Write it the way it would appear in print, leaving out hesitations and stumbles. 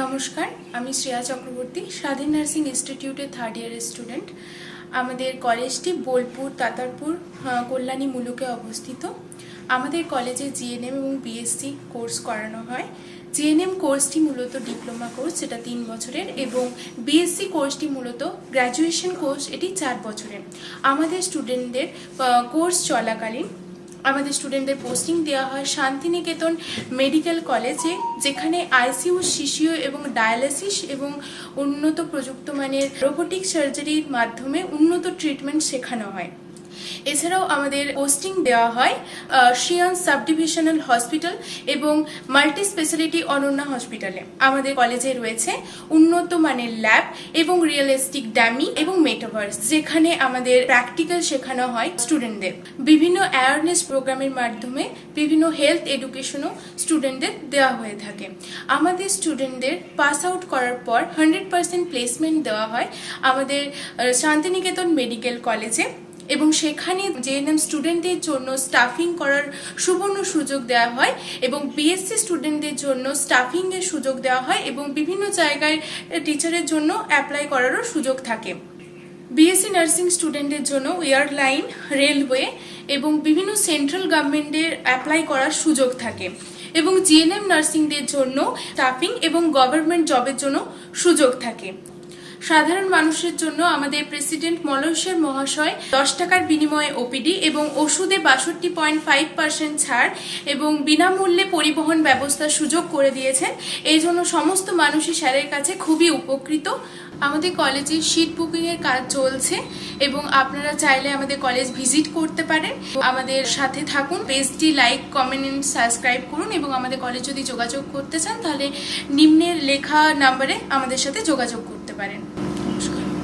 নমস্কার, আমি শ্রেয়া চক্রবর্তী, স্বাধীন নার্সিং ইনস্টিটিউটের থার্ড ইয়ারের স্টুডেন্ট। আমাদের কলেজটি বোলপুর তাতারপুর কল্যাণী মুলুকে অবস্থিত। আমাদের কলেজে জিএনএম এবং বিএসসি কোর্স করানো হয়। জিএনএম কোর্সটি মূলত ডিপ্লোমা কোর্স, যেটা 3 বছরের, এবং বিএসসি কোর্সটি মূলত গ্র্যাজুয়েশন কোর্স, এটি 4 বছরের। আমাদের স্টুডেন্টদের কোর্স চলাকালীন আমাদের স্টুডেন্টদের পোস্টিং দেওয়া হয় শান্তিনিকেতন মেডিকেল কলেজে, যেখানে আইসিইউ, সিসিইউ এবং ডায়ালিসিস এবং উন্নত প্রযুক্তমানের রোবোটিক সার্জারির মাধ্যমে উন্নত ট্রিটমেন্ট শেখানো হয়। এছাড়াও আমাদের পোস্টিং দেওয়া হয় শিয়ান সাব ডিভিশনাল হসপিটাল এবং মাল্টি স্পেশালিটি অনন্যা হসপিটালে। আমাদের কলেজে রয়েছে উন্নত মানের ল্যাব এবং রিয়েলিস্টিক ড্যামি এবং মেটাভার্স, যেখানে আমাদের প্র্যাকটিক্যাল শেখানো হয় স্টুডেন্টদের। বিভিন্ন অ্যাওয়ারনেস প্রোগ্রামের মাধ্যমে বিভিন্ন হেলথ এডুকেশনও স্টুডেন্টদের দেওয়া হয়ে থাকে। আমাদের স্টুডেন্টদের পাস আউট করার পর 100% প্লেসমেন্ট দেওয়া হয় আমাদের শান্তিনিকেতন মেডিকেল কলেজে, এবং সেখানে জেএনএম স্টুডেন্টদের জন্য স্টাফিং করার সুবর্ণ সুযোগ দেওয়া হয়, এবং বিএসসি স্টুডেন্টদের জন্য স্টাফিংয়ের সুযোগ দেওয়া হয়, এবং বিভিন্ন জায়গায় টিচারের জন্য অ্যাপ্লাই করারও সুযোগ থাকে। বিএসসি নার্সিং স্টুডেন্টদের জন্য এয়ারলাইন, রেলওয়ে এবং বিভিন্ন সেন্ট্রাল গভর্নমেন্টের অ্যাপ্লাই করার সুযোগ থাকে, এবং জিএনএম নার্সিংদের জন্য স্টাফিং এবং গভর্নমেন্ট জবের জন্য সুযোগ থাকে। সাধারণ মানুষের জন্য আমাদের প্রেসিডেন্ট মলয়েশিয়ার মহাশয় 10 টাকার বিনিময়ে ওপিডি এবং ওষুধে 62.5% ছাড় এবং বিনামূল্যে পরিবহন ব্যবস্থার সুযোগ করে দিয়েছেন। এই জন্য সমস্ত মানুষই স্যারের কাছে খুবই উপকৃত। আমাদের কলেজে সিট বুকিংয়ের কাজ চলছে, এবং আপনারা চাইলে আমাদের কলেজ ভিজিট করতে পারেন। আমাদের সাথে থাকুন, পেজটি লাইক, কমেন্ট এন্ড সাবস্ক্রাইব করুন, এবং আমাদের কলেজ যদি যোগাযোগ করতে চান তাহলে নিম্নের লেখা নাম্বারে আমাদের সাথে যোগাযোগ করতে পারেন।